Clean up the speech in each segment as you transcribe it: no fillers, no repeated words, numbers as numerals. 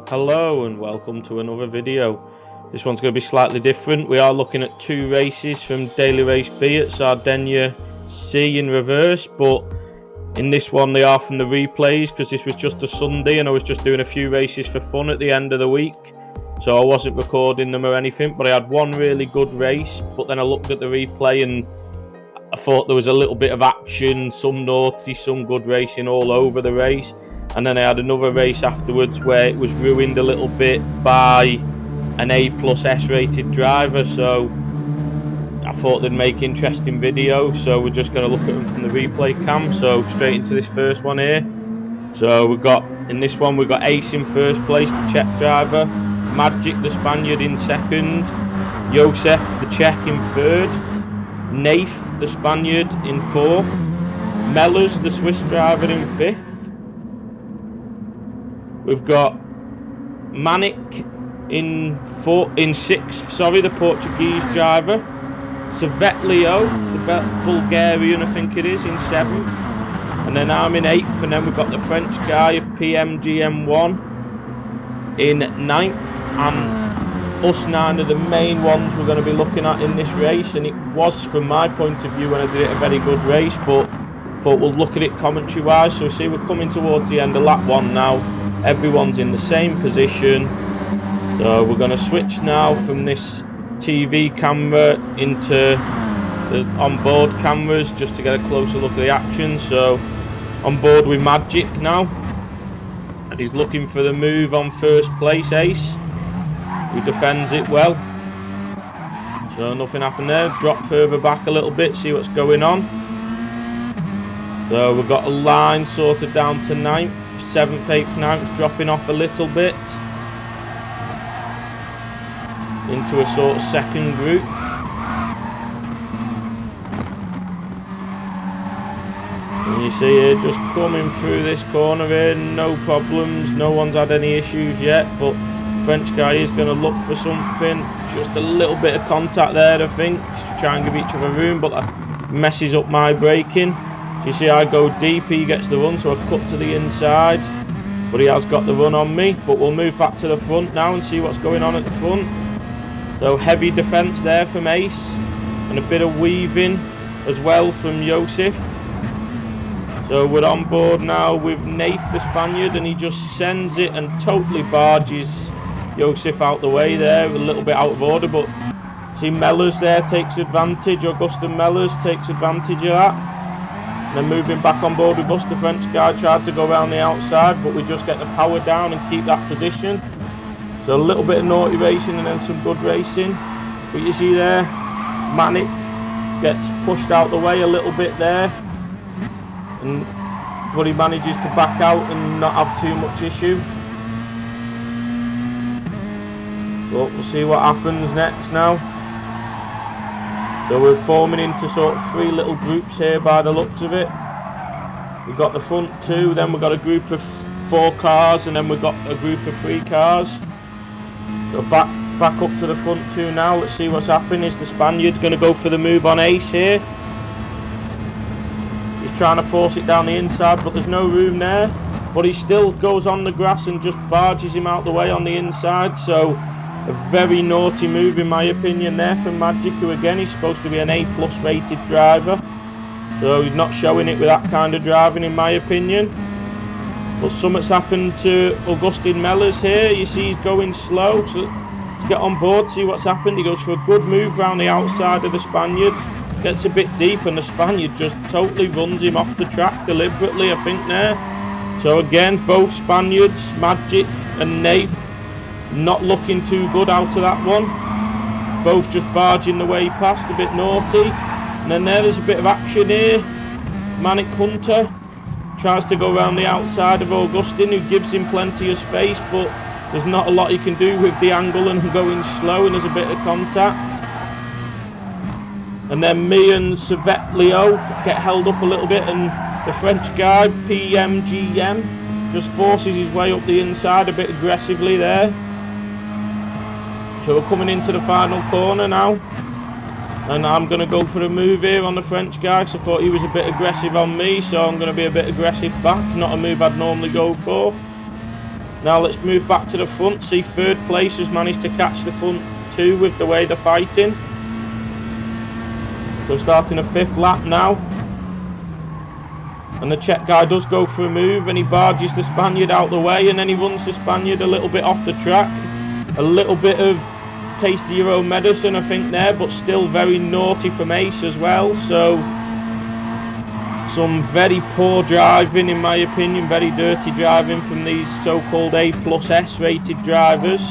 Hello and welcome to another video. This one's going to be slightly different. We are looking at two races from Daily Race B at Sardegna C in reverse, but in this one they are from the replays because this was just a Sunday and I was just doing a few races for fun at the end of the week, so I wasn't recording them or anything. But I had one really good race, but then I looked at the replay and I thought there was a little bit of action, some naughty, some good racing all over the race. And then I had another race afterwards where it was ruined a little bit by an A+ S rated driver, so I thought they'd make interesting videos. So we're just going to look at them from the replay cam. So straight into this first one here. So in this one we've got Ace in first place, the Czech driver, Magic the Spaniard in second, Josef the Czech in third, Nath the Spaniard in fourth, Mellors the Swiss driver in fifth. We've got Manic in sixth, the Portuguese driver. Savetlio, the Bulgarian, I think it is, in seventh. And then I'm in eighth, and then we've got the French guy, PMGM1, in ninth. And us nine are the main ones we're going to be looking at in this race. And it was, from my point of view, when I did it, a very good race, but thought we'll look at it commentary wise. So see, we're coming towards the end of lap one now. Everyone's in the same position, so we're going to switch now from this TV camera into the onboard cameras just to get a closer look at the action. So on board with Magic now, and he's looking for the move on first place, Ace, who defends it well. So nothing happened there. Drop further back a little bit, see what's going on. So we've got a line sorted down to ninth. 7th, 8th, 9th dropping off a little bit into a sort of second group. And you see here, just coming through this corner here, no problems, no one's had any issues yet, but the French guy is going to look for something. Just a little bit of contact there, I think, to try and give each other room, but that messes up my braking. You see, I go deep, he gets the run, so I cut to the inside, but he has got the run on me. But we'll move back to the front now and see what's going on at the front. So heavy defence there from Ace, and a bit of weaving as well from Josef. So we're on board now with Nath the Spaniard, and he just sends it and totally barges Josef out the way there, a little bit out of order, but see Mellors there takes advantage, Augustin Mellors takes advantage of that. Then moving back on board with us, the French guy tried to go around the outside, but we just get the power down and keep that position. So a little bit of naughty racing and then some good racing. But you see there, Manic gets pushed out the way a little bit there, but he manages to back out and not have too much issue. But we'll see what happens next now. So we're forming into sort of three little groups here by the looks of it. We've got the front two, then we've got a group of 4 cars, and then we've got a group of 3 cars. So back up to the front two now. Let's see what's happening. Is the Spaniard going to go for the move on Ace here? He's trying to force it down the inside, but there's no room there. But he still goes on the grass and just barges him out the way on the inside. So a very naughty move in my opinion there from Magic, who again is supposed to be an A+ rated driver. So he's not showing it with that kind of driving in my opinion. But something's happened to Augustin Mellors here. You see he's going slow, so let's get on board, see what's happened. He goes for a good move around the outside of the Spaniard. Gets a bit deep and the Spaniard just totally runs him off the track deliberately, I think there. So again, both Spaniards, Magic and Nath, not looking too good out of that one. Both just barging the way past, a bit naughty. And then there's a bit of action here. Manic Hunter tries to go around the outside of Augustin, who gives him plenty of space, but there's not a lot he can do with the angle and going slow, and there's a bit of contact. And then me and Savetlio get held up a little bit, and the French guy, PMGM, just forces his way up the inside a bit aggressively there. So we're coming into the final corner now, and I'm going to go for a move here on the French guy, because I thought he was a bit aggressive on me, so I'm going to be a bit aggressive back. Not a move I'd normally go for. Now let's move back to the front. See, third place has managed to catch the front two with the way they're fighting. So starting a 5th lap now. And the Czech guy does go for a move and he barges the Spaniard out the way, and then he runs the Spaniard a little bit off the track. A little bit of taste of your own medicine, I think, there, but still very naughty from Ace as well. So some very poor driving, in my opinion, very dirty driving from these so-called A+S rated drivers.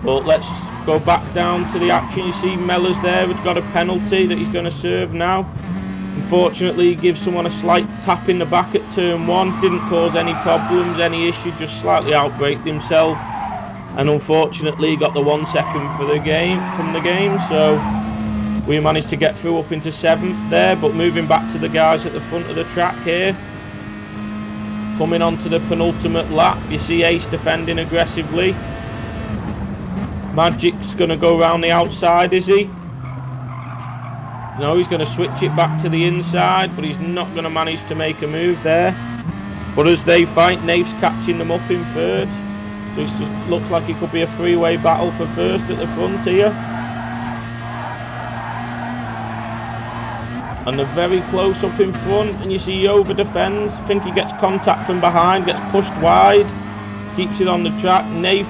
But let's go back down to the action. You see Mellors there has got a penalty that he's going to serve now. Unfortunately, he gives someone a slight tap in the back at turn 1. Didn't cause any problems, any issue, just slightly outbraked himself. And unfortunately, he got the 1 second for the game from the game. So we managed to get through up into 7th there. But moving back to the guys at the front of the track here. Coming on to the penultimate lap, you see Ace defending aggressively. Magic's going to go around the outside, is he? No, he's going to switch it back to the inside, but he's not going to manage to make a move there. But as they fight, Nafe's catching them up in 3rd. So it just looks like it could be a three-way battle for 1st at the front here. And they're very close up in front, and you see he over-defends. I think he gets contact from behind, gets pushed wide, keeps it on the track. Nafe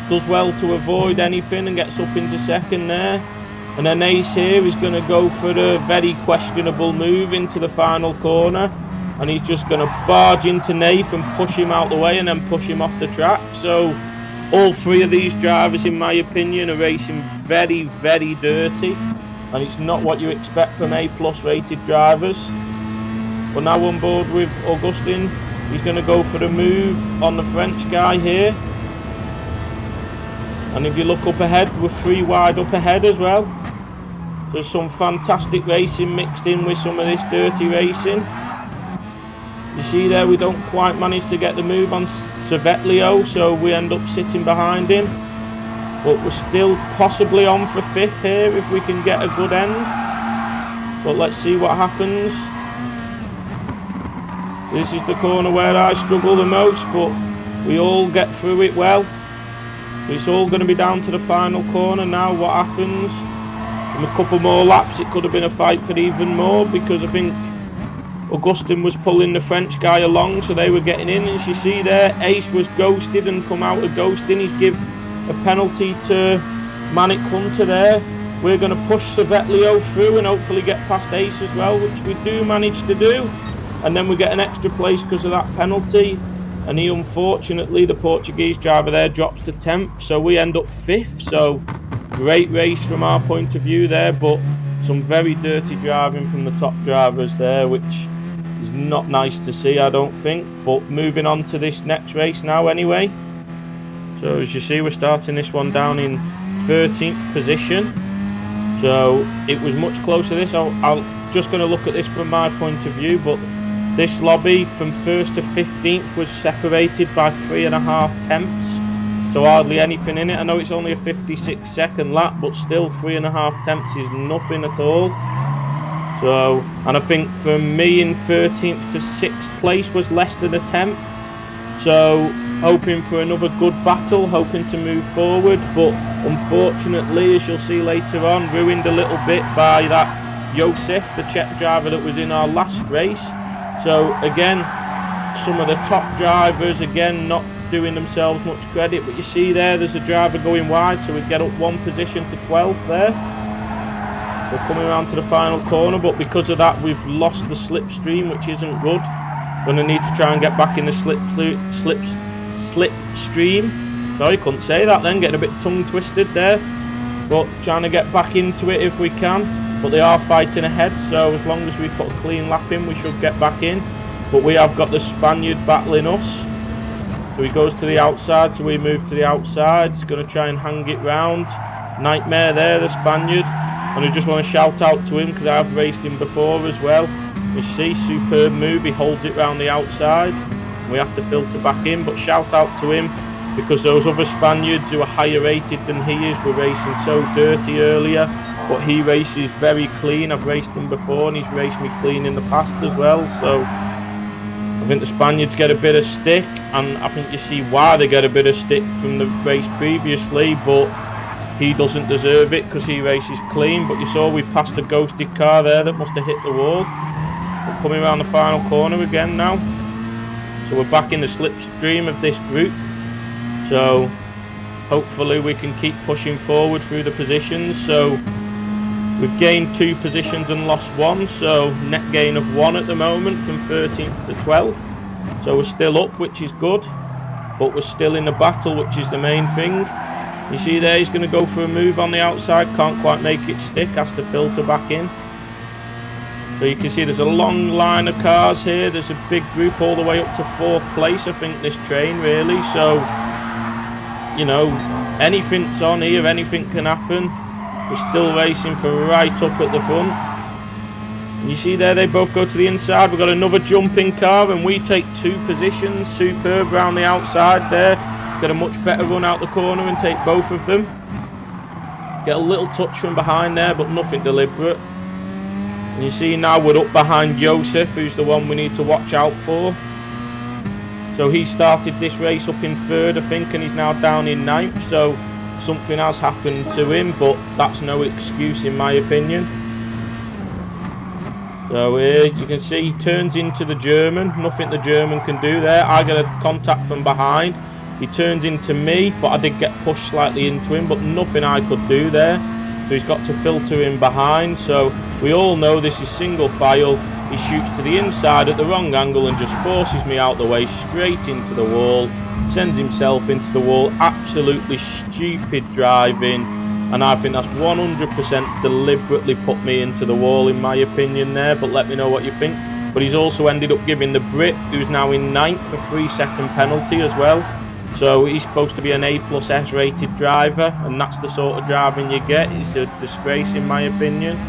does well to avoid anything and gets up into 2nd there. And then Ace here is going to go for a very questionable move into the final corner, and he's just going to barge into Nafe and push him out the way and then push him off the track. So all 3 of these drivers, in my opinion, are racing very, very dirty, and it's not what you expect from A+ rated drivers. But now on board with Augustin, he's going to go for the move on the French guy here. And if you look up ahead, we're 3 wide up ahead as well. There's some fantastic racing mixed in with some of this dirty racing. You see there, we don't quite manage to get the move on Cervetlio, so we end up sitting behind him. But we're still possibly on for 5th here if we can get a good end. But let's see what happens. This is the corner where I struggle the most, but we all get through it well. It's all going to be down to the final corner now. What happens? In a couple more laps, it could have been a fight for even more, because I think Augustin was pulling the French guy along, so they were getting in. And as you see there, Ace was ghosted and come out of ghosting. He's give a penalty to Manic Hunter there. We're going to push Cervetlio through and hopefully get past Ace as well, which we do manage to do. And then we get an extra place because of that penalty. And he, unfortunately, the Portuguese driver there, drops to 10th. So we end up 5th. So great race from our point of view there, but some very dirty driving from the top drivers there, which is not nice to see, I don't think. But moving on to this next race now anyway. So as you see, we're starting this one down in 13th position. So it was much closer this. I'm just going to look at this from my point of view, but this lobby from 1st to 15th was separated by 3.5 tenths. So hardly anything in it. I know it's only a 56-second lap, but still 3.5 tenths is nothing at all. So, and I think from me in 13th to 6th place was less than a tenth. So hoping for another good battle, hoping to move forward, but unfortunately, as you'll see later on, ruined a little bit by that Josef, the Czech driver that was in our last race. So again, some of the top drivers again not doing themselves much credit, but you see there's a driver going wide, so we get up 1 position to 12th there. We're coming around to the final corner, but because of that we've lost the slipstream, which isn't good. Going to need to try and get back in the slipstream. Sorry, couldn't say that then, getting a bit tongue twisted there. But trying to get back into it if we can. But they are fighting ahead, so as long as we put a clean lap in, we should get back in. But we have got the Spaniard battling us. So he goes to the outside, so we move to the outside. He's going to try and hang it round. Nightmare there, the Spaniard. And I just want to shout out to him because I've raced him before as well. You see, superb move, he holds it round the outside. We have to filter back in, but shout out to him because those other Spaniards who are higher rated than he is were racing so dirty earlier. But he races very clean. I've raced him before and he's raced me clean in the past as well. So I think the Spaniards get a bit of stick, and I think you see why they get a bit of stick from the race previously, but he doesn't deserve it because he races clean. But you saw we passed a ghosted car there that must have hit the wall. We're coming around the final corner again now. So we're back in the slipstream of this group. So hopefully we can keep pushing forward through the positions. So we've gained 2 positions and lost 1. So net gain of 1 at the moment from 13th to 12th. So we're still up, which is good. But we're still in the battle, which is the main thing. You see there, he's going to go for a move on the outside. Can't quite make it stick. Has to filter back in. So you can see there's a long line of cars here. There's a big group all the way up to 4th place, I think, this train really. So, you know, anything's on here. Anything can happen. We're still racing for right up at the front. And you see there, they both go to the inside. We've got another jumping car and we take 2 positions. Superb round the outside there. Get a much better run out the corner and take both of them. Get a little touch from behind there, but nothing deliberate. And you see now we're up behind Joseph, who's the one we need to watch out for. So he started this race up in 3rd, I think, and he's now down in 9th. So something has happened to him, but that's no excuse in my opinion. So here you can see he turns into the German. Nothing the German can do there. I get a contact from behind. He turns into me, but I did get pushed slightly into him, but nothing I could do there. So he's got to filter in behind. So we all know this is single file. He shoots to the inside at the wrong angle and just forces me out the way, straight into the wall. Sends himself into the wall. Absolutely stupid driving. And I think that's 100% deliberately put me into the wall in my opinion there. But let me know what you think. But he's also ended up giving the Brit, who's now in 9th, a 3-second penalty as well. So he's supposed to be an A+S rated driver, and that's the sort of driving you get. It's a disgrace in my opinion.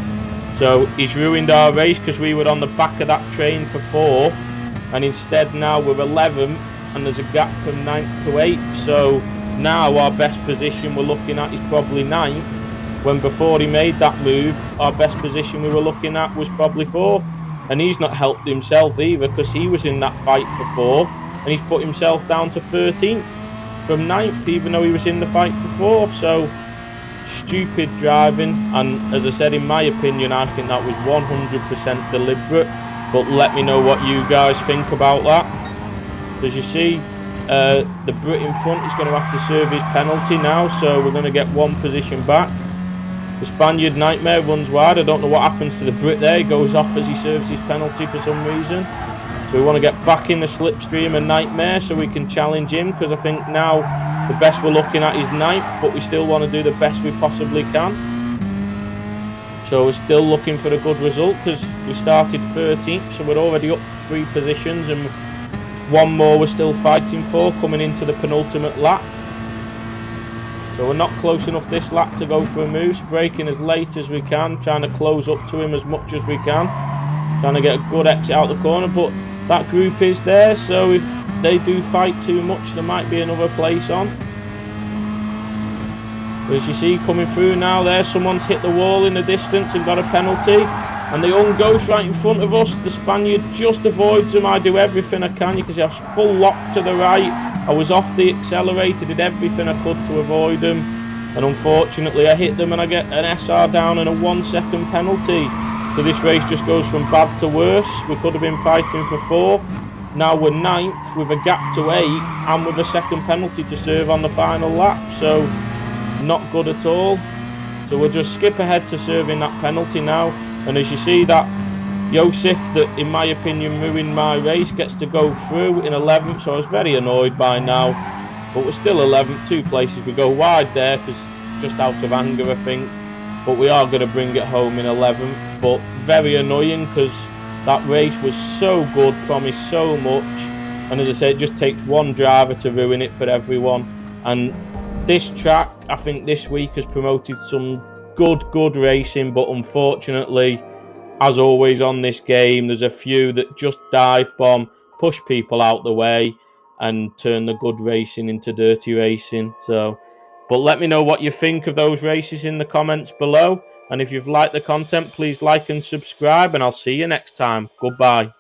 So he's ruined our race because we were on the back of that train for 4th, and instead now we're 11th and there's a gap from 9th to 8th. So now our best position we're looking at is probably 9th, when before he made that move our best position we were looking at was probably 4th. And he's not helped himself either because he was in that fight for 4th and he's put himself down to 13th from 9th even though he was in the fight for 4th. So stupid driving, and as I said, in my opinion I think that was 100% deliberate. But let me know what you guys think about that. As you see, the Brit in front is going to have to serve his penalty now, so we're going to get 1 position back. The Spaniard Nightmare runs wide. I don't know what happens to the Brit there. He goes off as he serves his penalty for some reason. So we want to get back in the slipstream of Nightmare so we can challenge him, because I think now the best we're looking at is 9th, but we still want to do the best we possibly can. So we're still looking for a good result because we started 13th, so we're already up 3 positions and 1 more we're still fighting for coming into the penultimate lap. So we're not close enough this lap to go for a move, so braking as late as we can, trying to close up to him as much as we can, trying to get a good exit out the corner. But that group is there, so if they do fight too much there might be another place on. But as you see coming through now there, someone's hit the wall in the distance and got a penalty, and the young ghost right in front of us. The Spaniard just avoids them. I do everything I can. You can see I was full lock to the right. I was off the accelerator, did everything I could to avoid them, and unfortunately I hit them and I get an SR down and a 1-second penalty. So this race just goes from bad to worse. We could have been fighting for 4th. Now we're 9th with a gap to 8th and with a second penalty to serve on the final lap. So not good at all. So we'll just skip ahead to serving that penalty now. And as you see, that Joseph, that in my opinion ruined my race, gets to go through in 11th. So I was very annoyed by now. But we're still 11th, 2 places. We go wide there because just out of anger I think. But we are going to bring it home in 11th. But very annoying because that race was so good, promised so much. And as I say, it just takes 1 driver to ruin it for everyone. And this track, I think this week has promoted some good racing, but unfortunately, as always on this game, there's a few that just dive bomb, push people out the way and turn the good racing into dirty racing. So, but let me know what you think of those races in the comments below, and if you've liked the content, please like and subscribe, and I'll see you next time. Goodbye.